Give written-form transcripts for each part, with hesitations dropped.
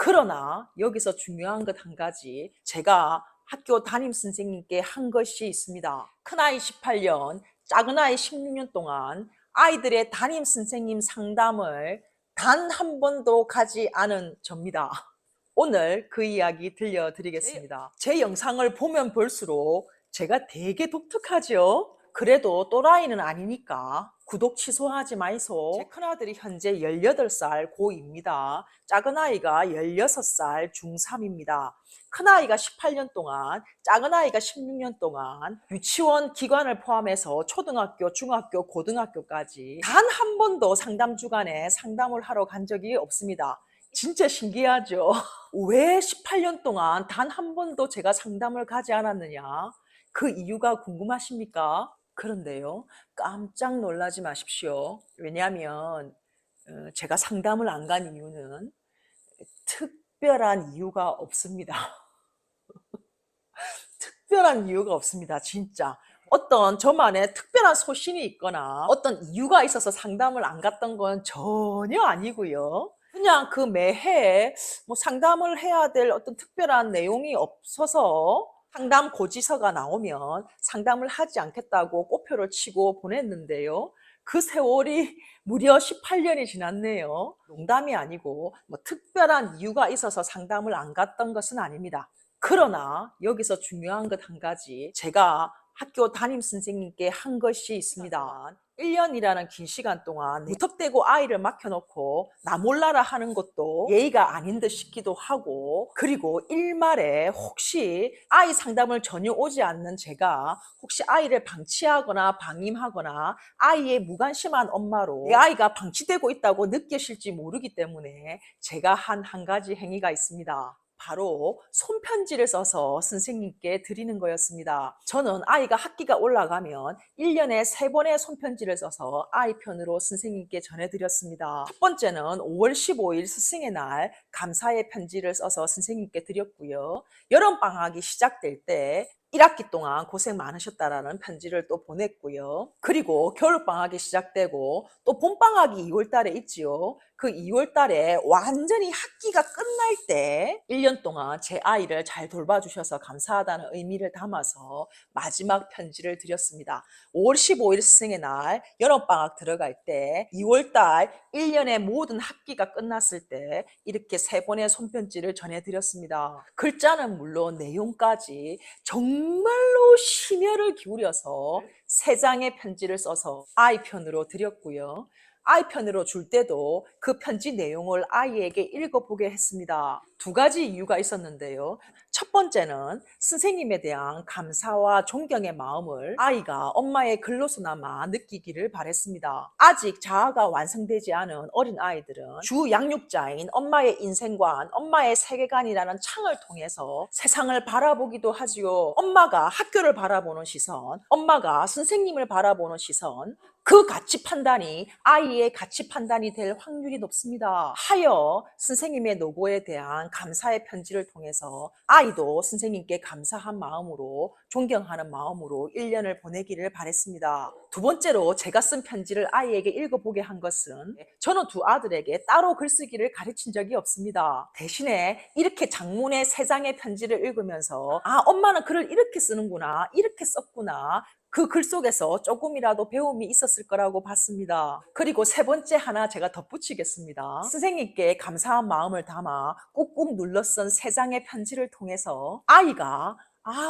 그러나 여기서 중요한 것 한 가지, 제가 학교 담임 선생님께 한 것이 있습니다. 큰아이 18년, 작은아이 16년 동안 아이들의 담임 선생님 상담을 단 한 번도 가지 않은 접니다. 오늘 그 이야기 들려드리겠습니다. 제 영상을 보면 볼수록 제가 되게 독특하죠? 그래도 또라이는 아니니까 구독 취소하지 마이소. 제 큰아들이 현재 18살 고2입니다. 작은아이가 16살 중3입니다. 큰아이가 18년 동안, 작은아이가 16년 동안 유치원 기관을 포함해서 초등학교, 중학교, 고등학교까지 단 한 번도 상담 주간에 상담을 하러 간 적이 없습니다. 진짜 신기하죠? 왜 18년 동안 단 한 번도 제가 상담을 가지 않았느냐? 그 이유가 궁금하십니까? 그런데요, 깜짝 놀라지 마십시오. 왜냐하면 제가 상담을 안 간 이유는 특별한 이유가 없습니다. 특별한 이유가 없습니다. 진짜. 어떤 저만의 특별한 소신이 있거나 어떤 이유가 있어서 상담을 안 갔던 건 전혀 아니고요. 그냥 그 매해 뭐 상담을 해야 될 어떤 특별한 내용이 없어서 상담 고지서가 나오면 상담을 하지 않겠다고 꼬표를 치고 보냈는데요. 그 세월이 무려 18년이 지났네요. 농담이 아니고 뭐 특별한 이유가 있어서 상담을 안 갔던 것은 아닙니다. 그러나 여기서 중요한 것 한 가지, 제가 학교 담임 선생님께 한 것이 있습니다. 1년이라는 긴 시간 동안 무턱대고 아이를 맡겨놓고 나 몰라라 하는 것도 예의가 아닌 듯 싶기도 하고, 그리고 일말에 혹시 아이 상담을 전혀 오지 않는 제가 혹시 아이를 방치하거나 방임하거나 아이의 무관심한 엄마로 내 아이가 방치되고 있다고 느끼실지 모르기 때문에 제가 한 가지 행위가 있습니다. 바로 손편지를 써서 선생님께 드리는 거였습니다. 저는 아이가 학기가 올라가면 1년에 3번의 손편지를 써서 아이 편으로 선생님께 전해드렸습니다. 첫 번째는 5월 15일 스승의 날 감사의 편지를 써서 선생님께 드렸고요. 여름방학이 시작될 때 1학기 동안 고생 많으셨다라는 편지를 또 보냈고요. 그리고 겨울방학이 시작되고 또 봄방학이 2월 달에 있지요. 그 2월 달에 완전히 학기가 끝날 때 1년 동안 제 아이를 잘 돌봐주셔서 감사하다는 의미를 담아서 마지막 편지를 드렸습니다. 5월 15일 스승의 날, 여름방학 들어갈 때 2월 달 1년의 모든 학기가 끝났을 때 이렇게 3번의 손편지를 전해드렸습니다. 글자는 물론 내용까지 정말로 심혈을 기울여서 3장의 편지를 써서 아이 편으로 드렸고요. 아이 편으로 줄 때도 그 편지 내용을 아이에게 읽어보게 했습니다. 2가지 이유가 있었는데요. 첫 번째는 선생님에 대한 감사와 존경의 마음을 아이가 엄마의 글로서나마 느끼기를 바랬습니다. 아직 자아가 완성되지 않은 어린 아이들은 주 양육자인 엄마의 인생관, 엄마의 세계관이라는 창을 통해서 세상을 바라보기도 하지요. 엄마가 학교를 바라보는 시선, 엄마가 선생님을 바라보는 시선, 그 가치 판단이 아이의 가치 판단이 될 확률이 높습니다. 하여 선생님의 노고에 대한 감사의 편지를 통해서 아이도 선생님께 감사한 마음으로, 존경하는 마음으로 1년을 보내기를 바랬습니다. 2번째로 제가 쓴 편지를 아이에게 읽어보게 한 것은, 저는 2 아들에게 따로 글쓰기를 가르친 적이 없습니다. 대신에 이렇게 장문의 3장의 편지를 읽으면서 엄마는 글을 이렇게 쓰는구나, 이렇게 썼구나, 그 글 속에서 조금이라도 배움이 있었을 거라고 봤습니다. 그리고 3번째 하나 제가 덧붙이겠습니다. 선생님께 감사한 마음을 담아 꾹꾹 눌러 쓴 3장의 편지를 통해서 아이가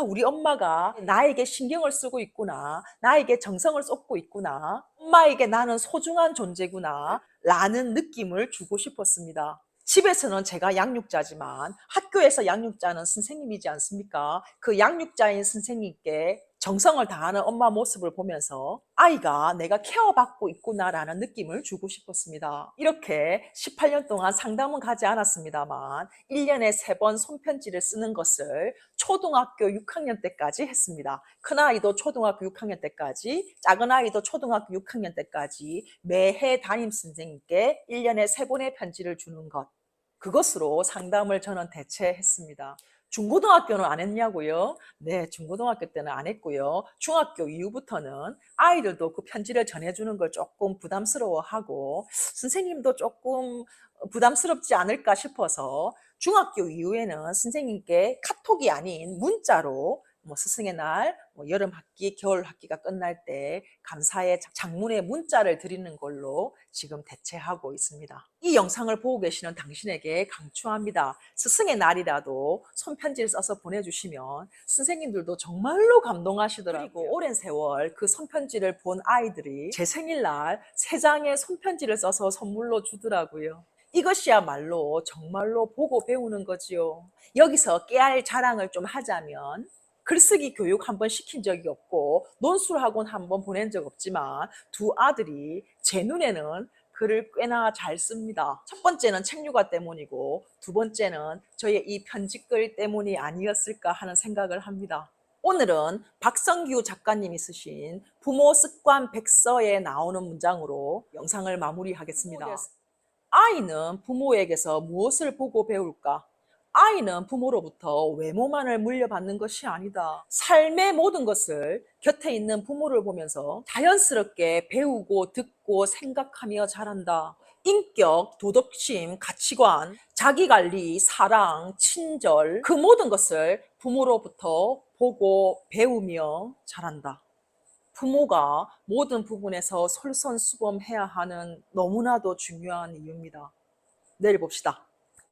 우리 엄마가 나에게 신경을 쓰고 있구나, 나에게 정성을 쏟고 있구나, 엄마에게 나는 소중한 존재구나 라는 느낌을 주고 싶었습니다. 집에서는 제가 양육자지만 학교에서 양육자는 선생님이지 않습니까? 그 양육자인 선생님께 정성을 다하는 엄마 모습을 보면서 아이가 내가 케어받고 있구나라는 느낌을 주고 싶었습니다. 이렇게 18년 동안 상담은 가지 않았습니다만 1년에 3번 손편지를 쓰는 것을 초등학교 6학년 때까지 했습니다. 큰아이도 초등학교 6학년 때까지, 작은아이도 초등학교 6학년 때까지 매해 담임 선생님께 1년에 3번의 편지를 주는 것, 그것으로 상담을 저는 대체했습니다. 중고등학교는 안 했냐고요? 네, 중고등학교 때는 안 했고요. 중학교 이후부터는 아이들도 그 편지를 전해주는 걸 조금 부담스러워하고 선생님도 조금 부담스럽지 않을까 싶어서 중학교 이후에는 선생님께 카톡이 아닌 문자로 뭐 스승의 날, 뭐 여름 학기, 겨울 학기가 끝날 때 감사의 장문의 문자를 드리는 걸로 지금 대체하고 있습니다. 이 영상을 보고 계시는 당신에게 강추합니다. 스승의 날이라도 손편지를 써서 보내주시면 선생님들도 정말로 감동하시더라고요. 그리고 오랜 세월 그 손편지를 본 아이들이 제 생일날 3장의 손편지를 써서 선물로 주더라고요. 이것이야말로 정말로 보고 배우는 거지요. 여기서 깨알 자랑을 좀 하자면 글쓰기 교육 한번 시킨 적이 없고 논술 학원 한번 보낸 적 없지만 두 아들이 제 눈에는 글을 꽤나 잘 씁니다. 첫 번째는 책류가 때문이고 두 번째는 저의 이 편집글 때문이 아니었을까 하는 생각을 합니다. 오늘은 박성규 작가님이 쓰신 부모 습관 백서에 나오는 문장으로 영상을 마무리하겠습니다. 아이는 부모에게서 무엇을 보고 배울까? 아이는 부모로부터 외모만을 물려받는 것이 아니다. 삶의 모든 것을 곁에 있는 부모를 보면서 자연스럽게 배우고 듣고 생각하며 자란다. 인격, 도덕심, 가치관, 자기관리, 사랑, 친절 그 모든 것을 부모로부터 보고 배우며 자란다. 부모가 모든 부분에서 솔선수범해야 하는 너무나도 중요한 이유입니다. 내일 봅시다.